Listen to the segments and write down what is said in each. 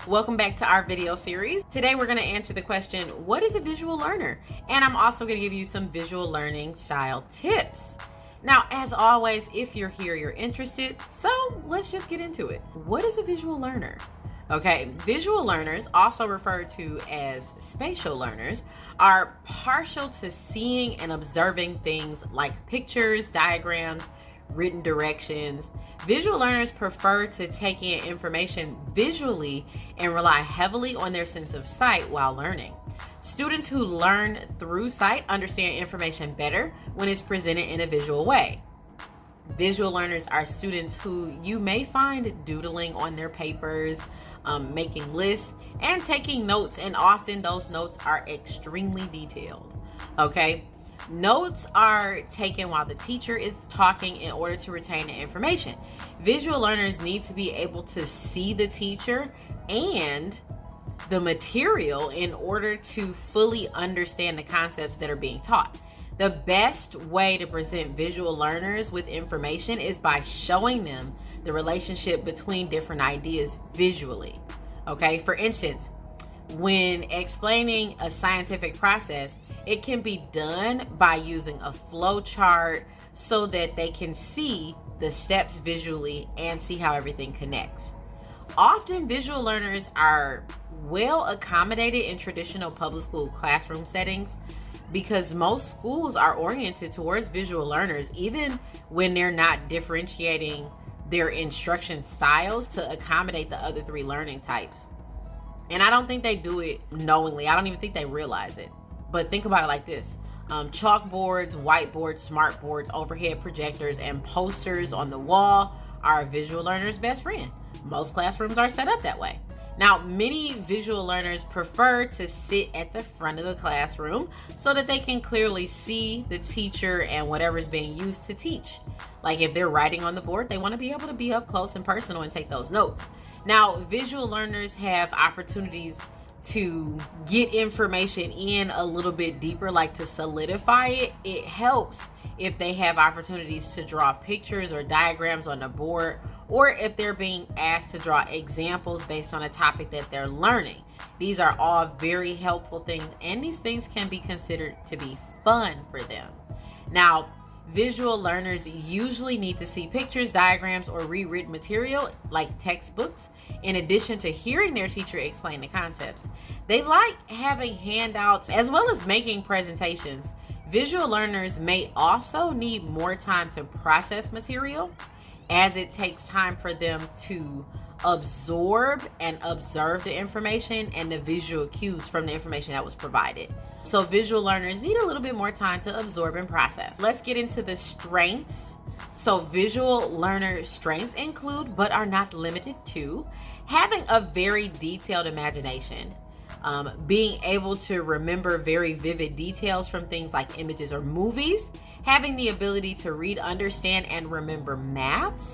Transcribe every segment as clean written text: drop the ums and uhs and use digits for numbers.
Welcome back to our video series. Today we're going to answer the question, what is a visual learner? And I'm also going to give you some visual learning style tips. Now, as always, if you're here, you're interested. So let's just get into it. What is a visual learner? Okay, visual learners, also referred to as spatial learners, are partial to seeing and observing things like pictures, diagrams, written directions. Visual learners prefer to take in information visually and rely heavily on their sense of sight while learning. Students who learn through sight understand information better when it's presented in a visual way. Visual learners are students who you may find doodling on their papers, making lists, and taking notes, and often those notes are extremely detailed. Okay? Notes are taken while the teacher is talking in order to retain the information. Visual learners need to be able to see the teacher and the material in order to fully understand the concepts that are being taught. The best way to present visual learners with information is by showing them the relationship between different ideas visually. Okay, for instance, when explaining a scientific process, it can be done by using a flow chart so that they can see the steps visually and see how everything connects. Often visual learners are well accommodated in traditional public school classroom settings because most schools are oriented towards visual learners, even when they're not differentiating their instruction styles to accommodate the other three learning types. And I don't think they do it knowingly. I don't even think they realize it. But think about it like this. Chalkboards, whiteboards, smart boards, overhead projectors, and posters on the wall are a visual learner's best friend. Most classrooms are set up that way. Now, many visual learners prefer to sit at the front of the classroom so that they can clearly see the teacher and whatever's being used to teach. Like if they're writing on the board, they want to be able to be up close and personal and take those notes. Now, visual learners have opportunities to get information in a little bit deeper, like to solidify it. It helps if they have opportunities to draw pictures or diagrams on the board, or if they're being asked to draw examples based on a topic that they're learning. These are all very helpful things, and these things can be considered to be fun for them. Now, visual learners usually need to see pictures, diagrams, or rewritten material like textbooks, in addition to hearing their teacher explain the concepts. They like having handouts as well as making presentations. Visual learners may also need more time to process material, as it takes time for them to absorb and observe the information and the visual cues from the information that was provided. So visual learners need a little bit more time to absorb and process. Let's get into the strengths. So visual learner strengths include, but are not limited to, having a very detailed imagination, being able to remember very vivid details from things like images or movies, having the ability to read, understand, and remember maps.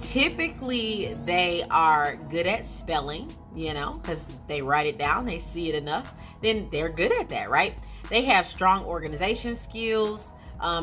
Typically, they are good at spelling, because they write it down, they see it enough, then they're good at that, right? They have strong organization skills.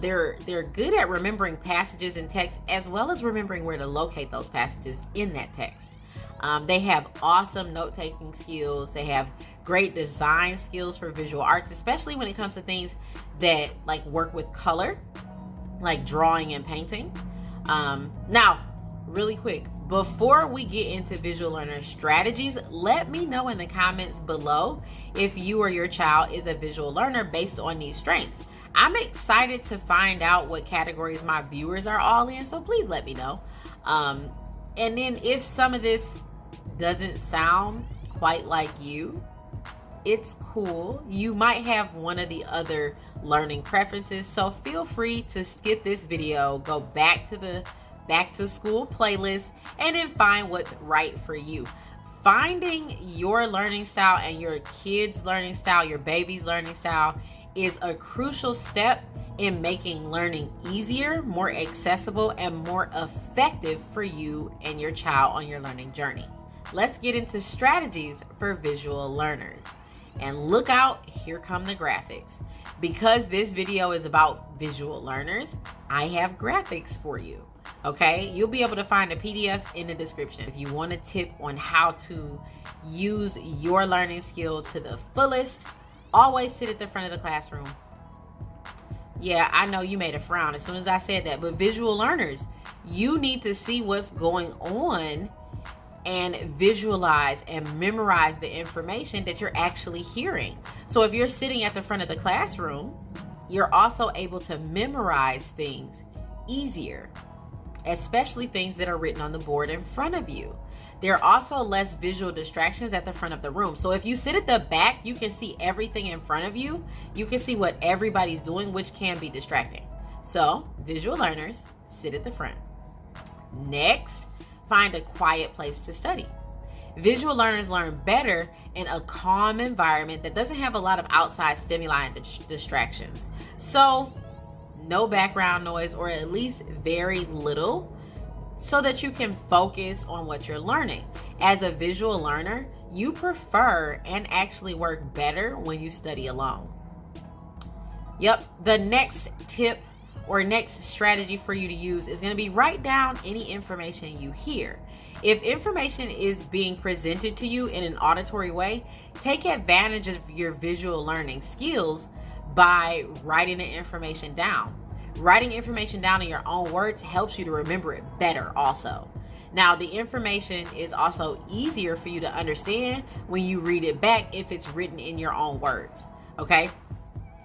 They're good at remembering passages in text, as well as remembering where to locate those passages in that text. They have awesome note-taking skills. They have great design skills for visual arts, especially when it comes to things that like work with color, like drawing and painting. Now, really quick, before we get into visual learner strategies, let me know in the comments below if you or your child is a visual learner based on these strengths. I'm excited to find out what categories my viewers are all in, so please let me know. And then if some of this doesn't sound quite like you, it's cool. You might have one of the other learning preferences, so feel free to skip this video, go back to the back to school playlist, and then find what's right for you. Finding your learning style and your kids' learning style, your baby's learning style, is a crucial step in making learning easier, more accessible, and more effective for you and your child on your learning journey. Let's get into strategies for visual learners. And look out, here come the graphics. Because this video is about visual learners, I have graphics for you. Okay, you'll be able to find the PDFs in the description. If you want a tip on how to use your learning skill to the fullest. Always sit at the front of the classroom. Yeah, I know you made a frown as soon as I said that, but visual learners, you need to see what's going on and visualize and memorize the information that you're actually hearing. So if you're sitting at the front of the classroom, you're also able to memorize things easier, especially things that are written on the board in front of you. There are also less visual distractions at the front of the room. So if you sit at the back, you can see everything in front of you. You can see what everybody's doing, which can be distracting. So visual learners, sit at the front. Next, find a quiet place to study. Visual learners learn better in a calm environment that doesn't have a lot of outside stimuli and distractions. So no background noise, or at least very little, so that you can focus on what you're learning. As a visual learner, you prefer and actually work better when you study alone. Yep, the next tip or next strategy for you to use is going to be write down any information you hear. If information is being presented to you in an auditory way, take advantage of your visual learning skills by writing the information down. Writing information down in your own words helps you to remember it better also. Now, the information is also easier for you to understand when you read it back if it's written in your own words, okay?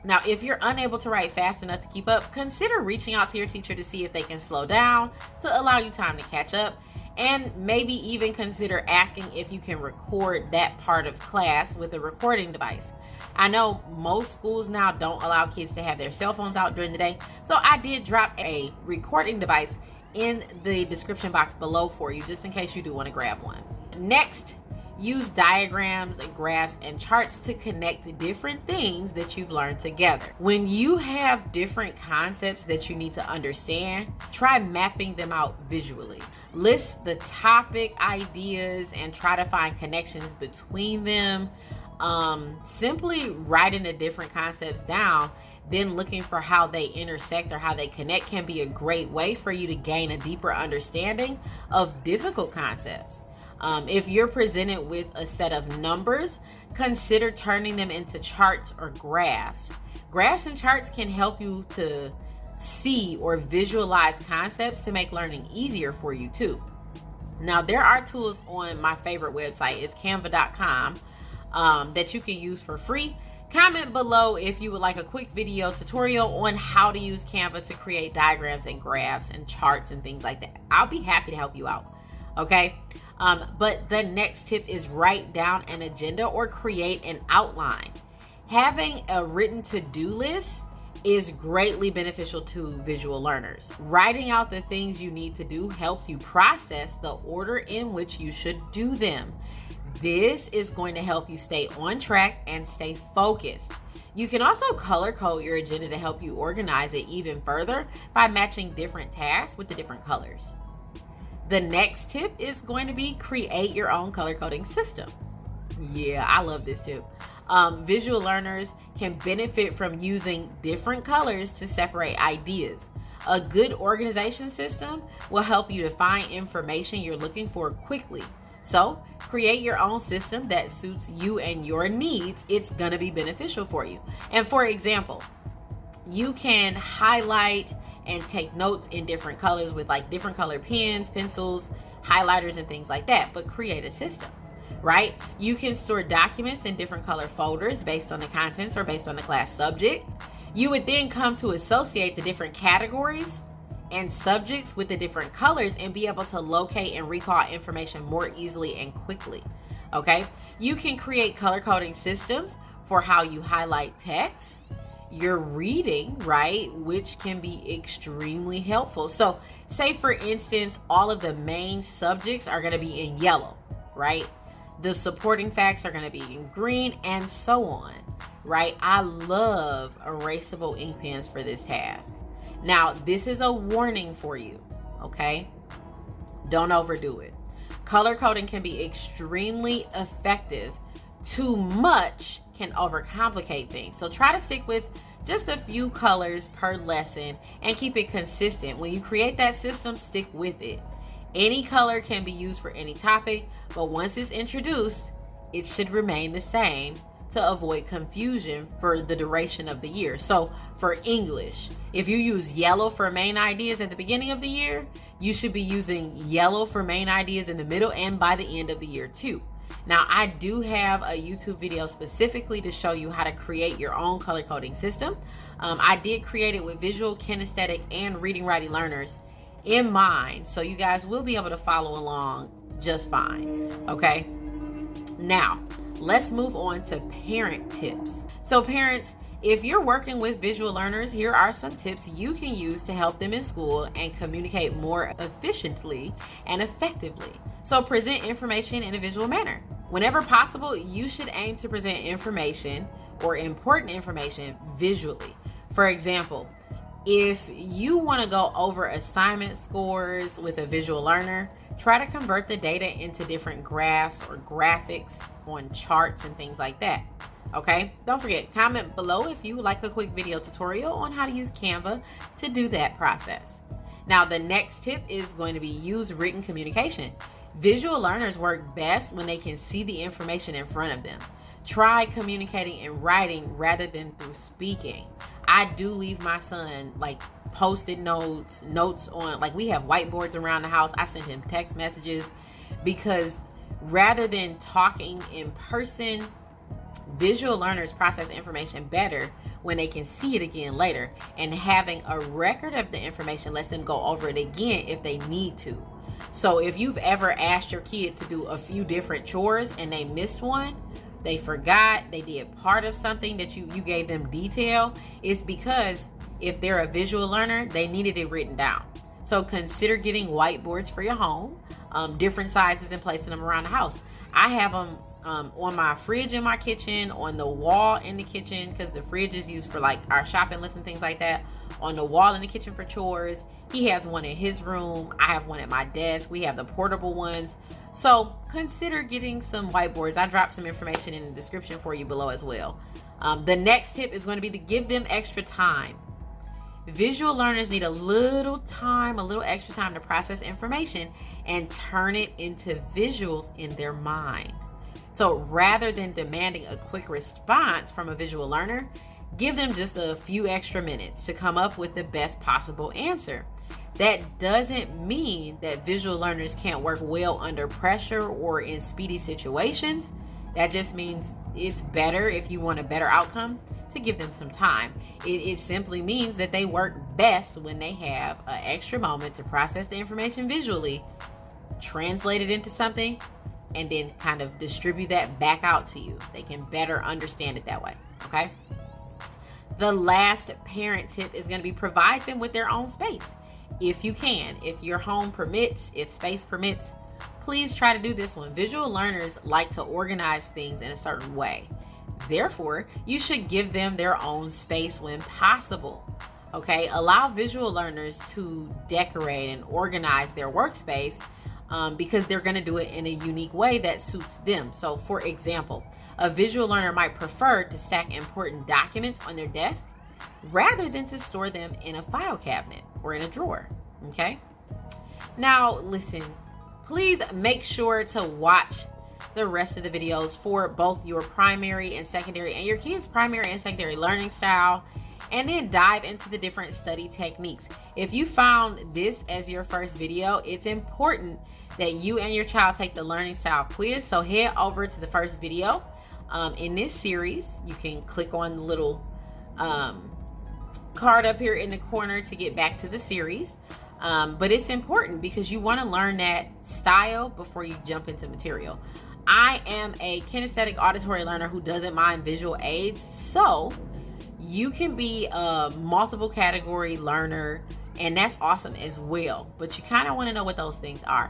Now, if you're unable to write fast enough to keep up, consider reaching out to your teacher to see if they can slow down to allow you time to catch up, and maybe even consider asking if you can record that part of class with a recording device. I know most schools now don't allow kids to have their cell phones out during the day, so I did drop a recording device in the description box below for you, just in case you do want to grab one. Next, use diagrams and graphs and charts to connect different things that you've learned together. When you have different concepts that you need to understand, try mapping them out visually. List the topic ideas and try to find connections between them. Simply writing the different concepts down, then looking for how they intersect or how they connect can be a great way for you to gain a deeper understanding of difficult concepts. If you're presented with a set of numbers, consider turning them into charts or graphs. Graphs and charts can help you to see or visualize concepts to make learning easier for you too. Now, there are tools on my favorite website, it's 𝐾𝐚𝐫𝐷.com, that you can use for free. Comment below if you would like a quick video tutorial on how to use Canva to create diagrams and graphs and charts and things like that. I'll be happy to help you out, okay? But the next tip is write down an agenda or create an outline. Having a written to-do list is greatly beneficial to visual learners. Writing out the things you need to do helps you process the order in which you should do them. This is going to help you stay on track and stay focused. You can also color code your agenda to help you organize it even further by matching different tasks with the different colors. The next tip is going to be create your own color coding system. Yeah, I love this tip. Visual learners can benefit from using different colors to separate ideas. A good organization system will help you to find information you're looking for quickly. So create your own system that suits you and your needs. It's going to be beneficial for you. And for example, you can highlight and take notes in different colors with like different color pens, pencils, highlighters, and things like that, but create a system, right? You can store documents in different color folders based on the contents or based on the class subject. You would then come to associate the different categories and subjects with the different colors and be able to locate and recall information more easily and quickly, okay? You can create color coding systems for how you highlight text, your reading, right, which can be extremely helpful. So say for instance, all of the main subjects are going to be in yellow, right? The supporting facts are going to be in green, and so on, right? I love erasable ink pens for this task. Now, this is a warning for you, okay? Don't overdo it. Color coding can be extremely effective. Too much can overcomplicate things. So try to stick with just a few colors per lesson and keep it consistent. When you create that system, stick with it. Any color can be used for any topic, but once it's introduced, it should remain the same to avoid confusion for the duration of the year. So for English, if you use yellow for main ideas at the beginning of the year, you should be using yellow for main ideas in the middle and by the end of the year too. Now, I do have a YouTube video specifically to show you how to create your own color coding system. I did create it with visual, kinesthetic, and reading writing learners in mind, so you guys will be able to follow along just fine. Okay, now let's move on to parent tips. So parents, if you're working with visual learners, here are some tips you can use to help them in school and communicate more efficiently and effectively. So present information in a visual manner. Whenever possible, you should aim to present information or important information visually. For example, if you want to go over assignment scores with a visual learner, try to convert the data into different graphs or graphics on charts and things like that. Okay, don't forget, comment below if you would like a quick video tutorial on how to use Canva to do that process. Now, the next tip is going to be use written communication. Visual learners work best when they can see the information in front of them. Try communicating in writing rather than through speaking. I do leave my son like post-it notes on, like we have whiteboards around the house. I send him text messages because rather than talking in person, visual learners process information better when they can see it again later, and having a record of the information lets them go over it again if they need to. So if you've ever asked your kid to do a few different chores and they missed one, they forgot, they did part of something that you gave them detail, it's because if they're a visual learner, they needed it written down. So consider getting whiteboards for your home, different sizes, and placing them around the house. I have them on my fridge in my kitchen, on the wall in the kitchen, because the fridge is used for like our shopping list and things like that, on the wall in the kitchen for chores. He has one in his room. I have one at my desk. We have the portable ones. So consider getting some whiteboards. I dropped some information in the description for you below as well. The next tip is going to be to give them extra time. Visual learners need a little extra time to process information and turn it into visuals in their mind. So rather than demanding a quick response from a visual learner, give them just a few extra minutes to come up with the best possible answer. That doesn't mean that visual learners can't work well under pressure or in speedy situations. That just means it's better, if you want a better outcome, to give them some time. It simply means that they work best when they have an extra moment to process the information visually, translate it into something, and then kind of distribute that back out to you. They can better understand it that way, okay? The last parent tip is going to be provide them with their own space. If you can, if your home permits, if space permits, please try to do this one. Visual learners like to organize things in a certain way. Therefore, you should give them their own space when possible. Okay, allow visual learners to decorate and organize their workspace because they're going to do it in a unique way that suits them. So, for example, a visual learner might prefer to stack important documents on their desk rather than to store them in a file cabinet or in a drawer. Okay, now listen, please make sure to watch the rest of the videos for both your primary and secondary and your kids' primary and secondary learning style, and then dive into the different study techniques. If you found this as your first video, it's important that you and your child take the learning style quiz. So head over to the first video in this series. You can click on the little card up here in the corner to get back to the series. But it's important because you want to learn that style before you jump into material. I am a kinesthetic auditory learner who doesn't mind visual aids, so you can be a multiple category learner, and that's awesome as well. But you kind of want to know what those things are.